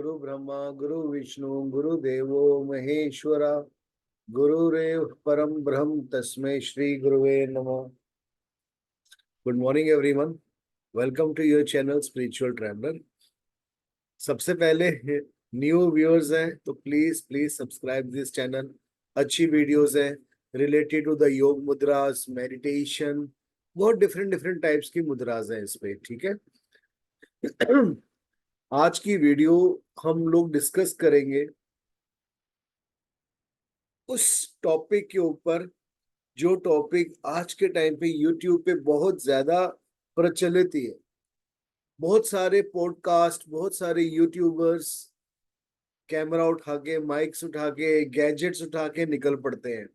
गुरु ब्रह्मा गुरु विष्णु गुरुदेवो महेश्वरा गुरुरेव परम ब्रह्म तस्मै श्री गुरुवे नमः। Good morning everyone, welcome to your channel spiritual traveller. सबसे पहले न्यू व्यूअर्स हैं तो please please subscribe this channel. अच्छी वीडियोस हैं related to the yoga mudras, meditation, बहुत डिफरेंट डिफरेंट टाइप्स की मुद्रास हैं इस पे, ठीक है। आज की वीडियो हम लोग डिस्कस करेंगे उस टॉपिक के ऊपर जो टॉपिक आज के टाइम पे यूट्यूब पे बहुत ज्यादा प्रचलित है। बहुत सारे पॉडकास्ट, बहुत सारे यूट्यूबर्स कैमरा उठा के, माइक्स उठा के, गैजेट्स उठा के निकल पड़ते हैं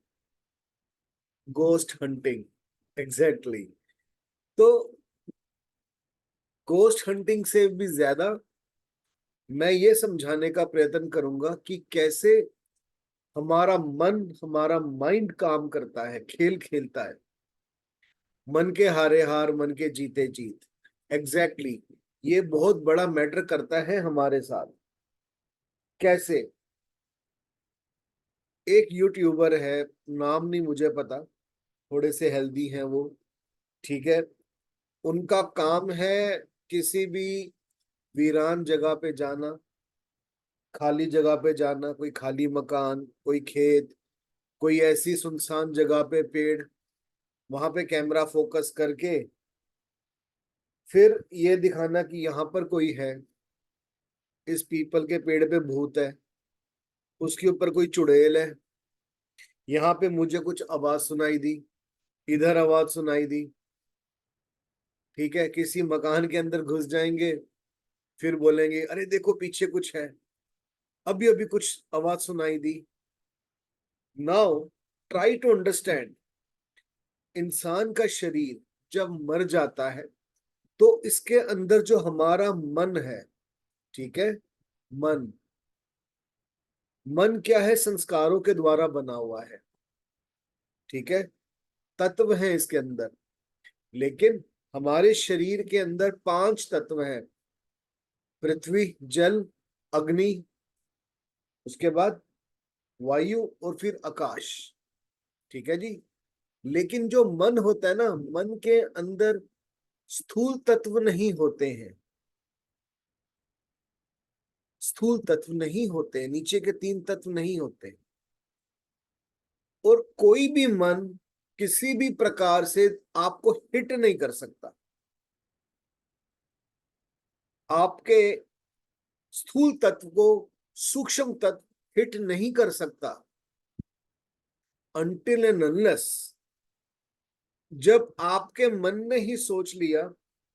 गोस्ट हंटिंग। एग्जैक्टली। तो गोस्ट हंटिंग से भी ज्यादा मैं ये समझाने का प्रयत्न करूंगा कि कैसे हमारा मन, हमारा माइंड काम करता है, खेल खेलता है। मन के हारे हार, मन के जीते जीत। एग्जैक्टली ये बहुत बड़ा मैटर करता है हमारे साथ। कैसे? एक यूट्यूबर है, नाम नहीं मुझे पता, थोड़े से हेल्दी हैं वो, ठीक है। उनका काम है किसी भी वीरान जगह पे जाना, खाली जगह पे जाना, कोई खाली मकान, कोई खेत, कोई ऐसी सुनसान जगह पे पेड़, वहां पे कैमरा फोकस करके फिर ये दिखाना कि यहाँ पर कोई है, इस पीपल के पेड़ पे भूत है, उसके ऊपर कोई चुड़ैल है, यहाँ पे मुझे कुछ आवाज सुनाई दी, इधर आवाज सुनाई दी, ठीक है। किसी मकान के अंदर घुस जाएंगे, फिर बोलेंगे अरे देखो पीछे कुछ है, अभी अभी कुछ आवाज सुनाई दी। नाउ ट्राई टू अंडरस्टैंड, इंसान का शरीर जब मर जाता है तो इसके अंदर जो हमारा मन है, ठीक है, मन, मन क्या है? संस्कारों के द्वारा बना हुआ है, ठीक है। तत्व है इसके अंदर। लेकिन हमारे शरीर के अंदर 5 तत्व हैं: पृथ्वी, जल, अग्नि, उसके बाद वायु और फिर आकाश, ठीक है जी। लेकिन जो मन होता है ना, मन के अंदर स्थूल तत्व नहीं होते हैं, स्थूल तत्व नहीं होते, नीचे के 3 तत्व नहीं होते। और कोई भी मन किसी भी प्रकार से आपको हिट नहीं कर सकता, आपके स्थूल तत्व को सूक्ष्म तत्व हिट नहीं कर सकता अनटिल एंड अनलेस जब आपके मन ने ही सोच लिया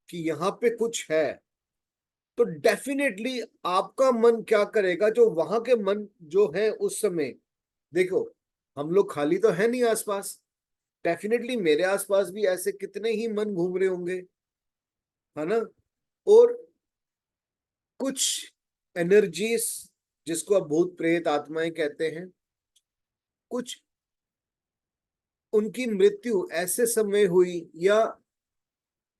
कि यहां पे कुछ है। तो डेफिनेटली आपका मन क्या करेगा, जो वहां के मन जो है उस समय, देखो हम लोग खाली तो है नहीं आसपास, डेफिनेटली मेरे आसपास भी ऐसे कितने ही मन घूम रहे होंगे, है ना। और कुछ एनर्जीज, जिसको आप भूत प्रेत आत्माएं कहते हैं, कुछ उनकी मृत्यु ऐसे समय हुई, या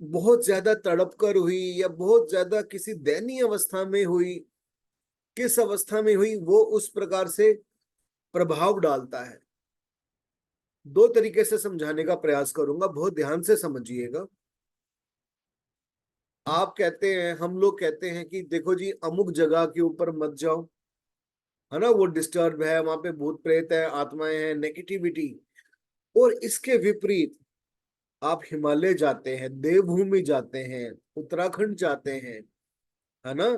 बहुत ज्यादा तड़प कर हुई, या बहुत ज्यादा किसी दयनीय अवस्था में हुई, किस अवस्था में हुई वो उस प्रकार से प्रभाव डालता है। 2 तरीके से समझाने का प्रयास करूंगा, बहुत ध्यान से समझिएगा। आप कहते हैं, हम लोग कहते हैं कि देखो जी अमुक जगह के ऊपर मत जाओ, है ना, वो डिस्टर्ब है, वहां पे भूत प्रेत है, आत्माएं हैं, नेगेटिविटी। और इसके विपरीत आप हिमालय जाते हैं, देवभूमि जाते हैं, उत्तराखंड जाते हैं, है ना,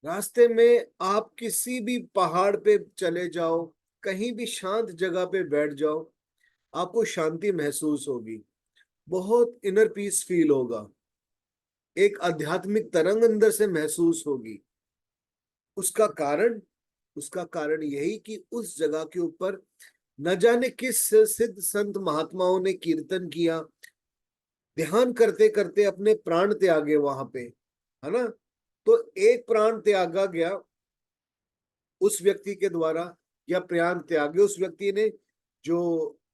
रास्ते में आप किसी भी पहाड़ पे चले जाओ, कहीं भी शांत जगह पे बैठ जाओ, आपको शांति महसूस होगी, बहुत इनर पीस फील होगा, एक आध्यात्मिक तरंग अंदर से महसूस होगी। उसका कारण, उसका कारण यही कि उस जगह के ऊपर न जाने किस सिद्ध संत महात्माओं ने कीर्तन किया, ध्यान करते करते अपने प्राण त्यागे वहां पे, है ना। तो एक प्राण त्यागा गया उस व्यक्ति के द्वारा, या प्राण त्यागे उस व्यक्ति ने जो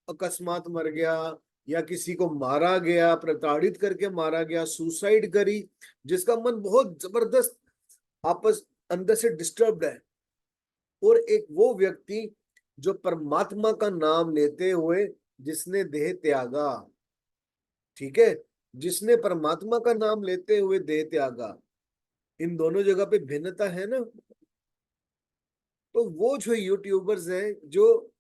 अकस्मात मर गया, या किसी को मारा गया, प्रताड़ित करके मारा गया, सुसाइड करी, जिसका मन बहुत जबरदस्त आपस अंदर से डिस्टर्ब्ड है, और एक वो व्यक्ति जो परमात्मा का नाम लेते हुए जिसने देह त्यागा, ठीक है, जिसने परमात्मा का नाम लेते हुए देह त्यागा, इन दोनों जगह पे भिन्नता है ना। तो वो जो यूट्यूबर्स हैं, जो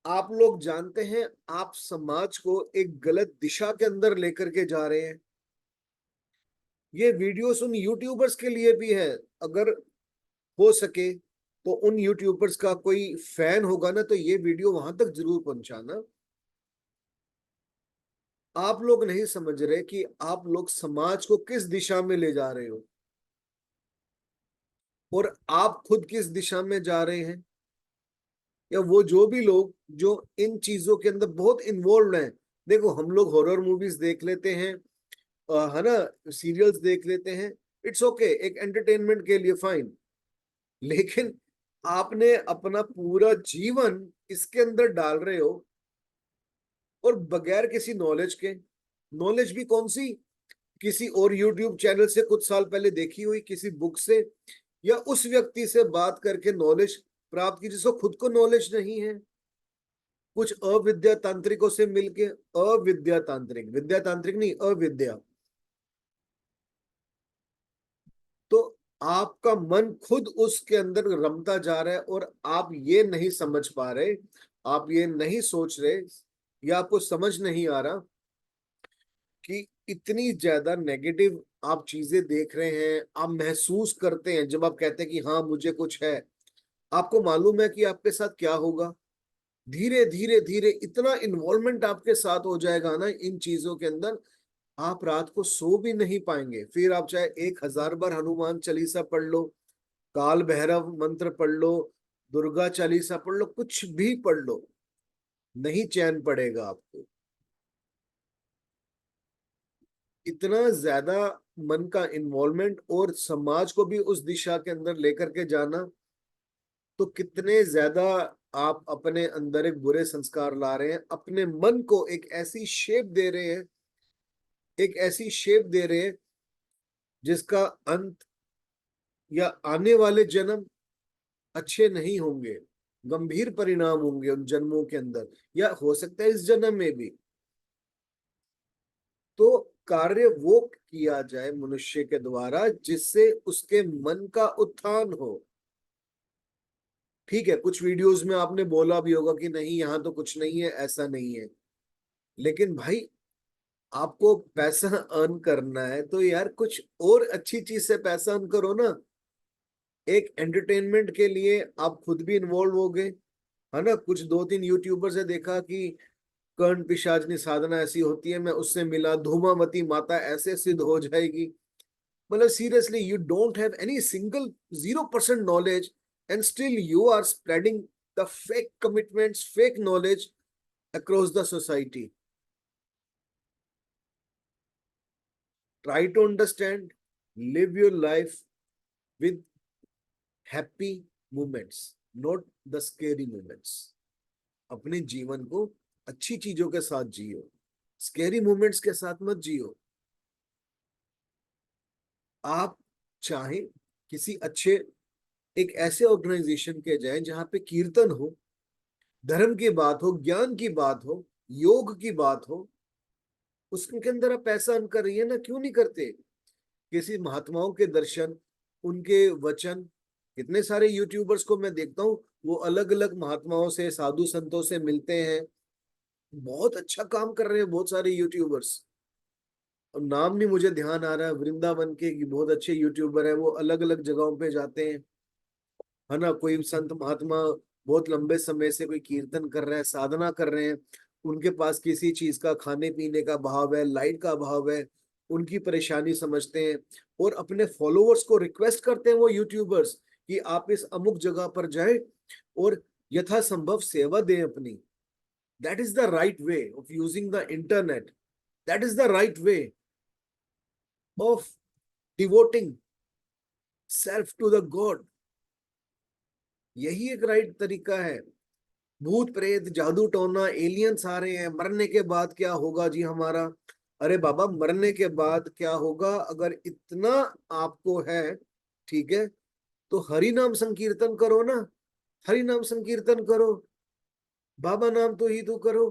आप लोग जानते हैं आप समाज को एक गलत दिशा के अंदर लेकर के जा रहे हैं, ये वीडियोस उन यूट्यूबर्स के लिए भी है। अगर हो सके तो उन यूट्यूबर्स का कोई फैन होगा ना, तो ये वीडियो वहां तक जरूर पहुंचाना। आप लोग नहीं समझ रहे कि आप लोग समाज को किस दिशा में ले जा रहे हो, और आप खुद किस दिशा में जा रहे हैं, या वो जो भी लोग जो इन चीजों के अंदर बहुत इन्वॉल्व हैं। देखो, हम लोग हॉरर मूवीज देख लेते हैं, है ना, सीरियल्स देख लेते हैं, इट्स ओके, एक एंटरटेनमेंट के लिए फाइन। लेकिन आपने अपना पूरा जीवन इसके अंदर डाल रहे हो, और बगैर किसी नॉलेज के। नॉलेज भी कौन सी, किसी और यूट्यूब चैनल से कुछ साल पहले देखी हुई किसी बुक से, या उस व्यक्ति से बात करके नॉलेज प्राप्त की जिसको खुद को नॉलेज नहीं है, कुछ अविद्या तांत्रिकों से मिलके। अविद्या तांत्रिक, विद्या तांत्रिक नहीं, अविद्या। तो आपका मन खुद उसके अंदर रमता जा रहा है, और आप ये नहीं समझ पा रहे, आप ये नहीं सोच रहे, या आपको समझ नहीं आ रहा कि इतनी ज्यादा नेगेटिव आप चीजें देख रहे हैं, आप महसूस करते हैं जब आप कहते हैं कि हाँ मुझे कुछ है। आपको मालूम है कि आपके साथ क्या होगा? धीरे धीरे धीरे इतना इन्वॉल्वमेंट आपके साथ हो जाएगा ना इन चीजों के अंदर, आप रात को सो भी नहीं पाएंगे। फिर आप चाहे 1000 बार हनुमान चालीसा पढ़ लो, काल भैरव मंत्र पढ़ लो, दुर्गा चालीसा पढ़ लो, कुछ भी पढ़ लो, नहीं चैन पड़ेगा आपको। इतना ज्यादा मन का इन्वॉल्वमेंट, और समाज को भी उस दिशा के अंदर लेकर के जाना, तो कितने ज्यादा आप अपने अंदर एक बुरे संस्कार ला रहे हैं, अपने मन को एक ऐसी शेप दे रहे हैं, एक ऐसी शेप दे रहे हैं जिसका अंत या आने वाले जन्म अच्छे नहीं होंगे, गंभीर परिणाम होंगे उन जन्मों के अंदर, या हो सकता है इस जन्म में भी। तो कार्य वो किया जाए मनुष्य के द्वारा जिससे उसके मन का उत्थान हो। ठीक है, कुछ वीडियोस में आपने बोला भी होगा कि नहीं यहाँ तो कुछ नहीं है, ऐसा नहीं है, लेकिन भाई आपको पैसा अर्न करना है तो यार कुछ और अच्छी चीज से पैसा अर्न करो ना। एक एंटरटेनमेंट के लिए आप खुद भी इन्वॉल्व हो गए, है ना। कुछ 2-3 यूट्यूबर से देखा कि कर्ण पिशाचनी साधना ऐसी होती है, मैं उससे मिला, धूमावती माता ऐसे सिद्ध हो जाएगी। मतलब seriously, you don't have any single 0% knowledge, and still you are spreading the fake commitments, fake knowledge across the society. Try to understand, live your life with happy moments, not the scary moments. अपने जीवन को अच्छी चीजों के साथ जियो, scary moments के साथ मत जियो। आप चाहे किसी अच्छे एक ऐसे ऑर्गेनाइजेशन के जाएं जहां पे कीर्तन हो, धर्म की बात हो, ज्ञान की बात हो, योग की बात हो, उसके अंदर आप पैसा अर्न कर रही है ना, क्यों नहीं करते? किसी महात्माओं के दर्शन, उनके वचन, कितने सारे यूट्यूबर्स को मैं देखता हूँ, वो अलग अलग महात्माओं से, साधु संतों से मिलते हैं, बहुत अच्छा काम कर रहे हैं बहुत सारे यूट्यूबर्स। और नाम नहीं मुझे ध्यान आ रहा है, वृंदावन के बहुत अच्छे यूट्यूबर है, वो अलग अलग जगहों पे जाते हैं, है ना। कोई संत महात्मा बहुत लंबे समय से कोई कीर्तन कर रहे हैं, साधना कर रहे हैं, उनके पास किसी चीज का खाने पीने का अभाव है, लाइट का अभाव है, उनकी परेशानी समझते हैं, और अपने फॉलोअर्स को रिक्वेस्ट करते हैं वो यूट्यूबर्स कि आप इस अमुक जगह पर जाएं और यथासंभव सेवा दें अपनी। That is the right way of using the internet, that is the right way of devoting self to the God. यही एक राइट तरीका है। भूत प्रेत, जादू टोना, एलियंस आ रहे हैं, मरने के बाद क्या होगा जी हमारा? अरे बाबा, मरने के बाद क्या होगा अगर इतना आपको है, ठीक है, तो हरि नाम संकीर्तन करो ना, हरि नाम संकीर्तन करो, बाबा नाम तो ही तो करो,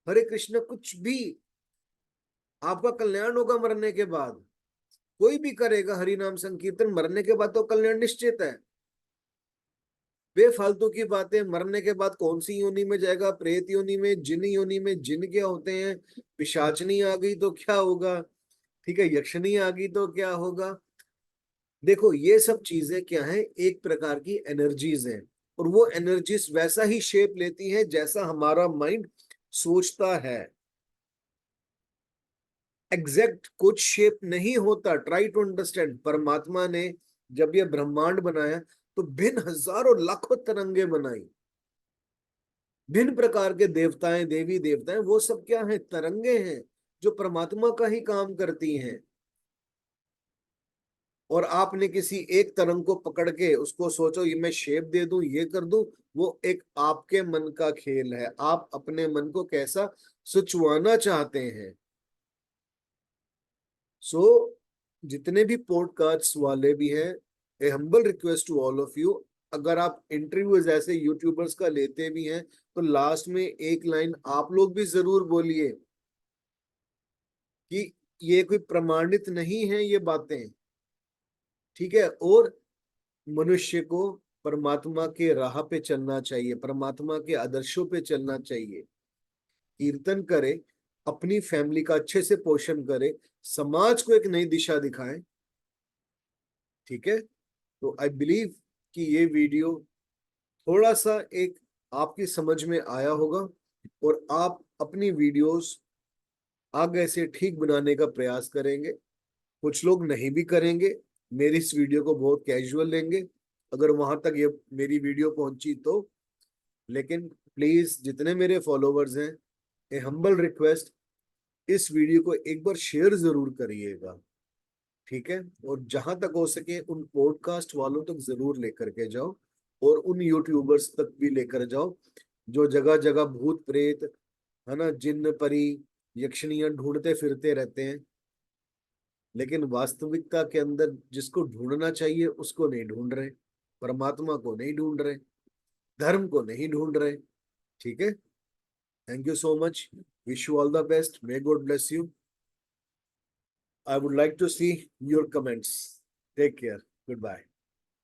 हरे कृष्ण, कुछ भी, आपका कल्याण होगा मरने के बाद। कोई भी करेगा हरि नाम संकीर्तन, मरने के बाद तो कल्याण निश्चित है। बेफालतू की बातें, मरने के बाद कौन सी योनि में जाएगा, प्रेत योनि में, जिन योनि में, जिन क्या होते हैं, पिशाचनी आ गई तो क्या होगा, ठीक है, यक्षिणी आ गई तो क्या होगा। देखो ये सब चीजें क्या है, एक प्रकार की एनर्जीज हैं, और वो एनर्जीज वैसा ही शेप लेती है जैसा हमारा माइंड सोचता है। एग्जैक्ट कुछ शेप नहीं होता। ट्राई टू अंडरस्टैंड, परमात्मा ने जब ये ब्रह्मांड बनाया तो भिन्न हजारों लाखों तरंगे बनाई, भिन्न प्रकार के देवताएं, देवी देवताएं, वो सब क्या है, तरंगे हैं जो परमात्मा का ही काम करती हैं। और आपने किसी एक तरंग को पकड़ के उसको सोचो ये मैं शेप दे दूं, ये कर दूं, वो एक आपके मन का खेल है। आप अपने मन को कैसा सुचवाना चाहते हैं। सो जितने भी पॉडकास्ट वाले भी हैं, a humble request to all of you, अगर आप इंटरव्यूज ऐसे यूट्यूबर्स का लेते भी हैं तो लास्ट में एक लाइन आप लोग भी जरूर बोलिए कि ये कोई प्रमाणित नहीं है ये बातें, ठीक है। और मनुष्य को परमात्मा के राह पे चलना चाहिए, परमात्मा के आदर्शों पे चलना चाहिए, कीर्तन करे, अपनी फैमिली का अच्छे से पोषण करे, समाज को एक नई दिशा दिखाएं, ठीक है। तो आई बिलीव कि ये वीडियो थोड़ा सा एक आपकी समझ में आया होगा, और आप अपनी वीडियोस आगे से ठीक बनाने का प्रयास करेंगे। कुछ लोग नहीं भी करेंगे, मेरी इस वीडियो को बहुत कैजुअल लेंगे, अगर वहां तक ये मेरी वीडियो पहुंची तो। लेकिन प्लीज जितने मेरे फॉलोवर्स हैं, ए हम्बल रिक्वेस्ट, इस वीडियो को एक बार शेयर जरूर करिएगा, ठीक है। और जहां तक हो सके उन पॉडकास्ट वालों तक जरूर लेकर के जाओ, और उन यूट्यूबर्स तक भी लेकर जाओ जो जगह जगह भूत प्रेत, है ना, जिन्न परी, यक्षिणियां ढूंढते फिरते रहते हैं, लेकिन वास्तविकता के अंदर जिसको ढूंढना चाहिए उसको नहीं ढूंढ रहे, परमात्मा को नहीं ढूंढ रहे, धर्म को नहीं ढूंढ रहे, ठीक है। Thank you so much, wish you all the best, may God bless you. I would like to see your comments. Take care, good bye.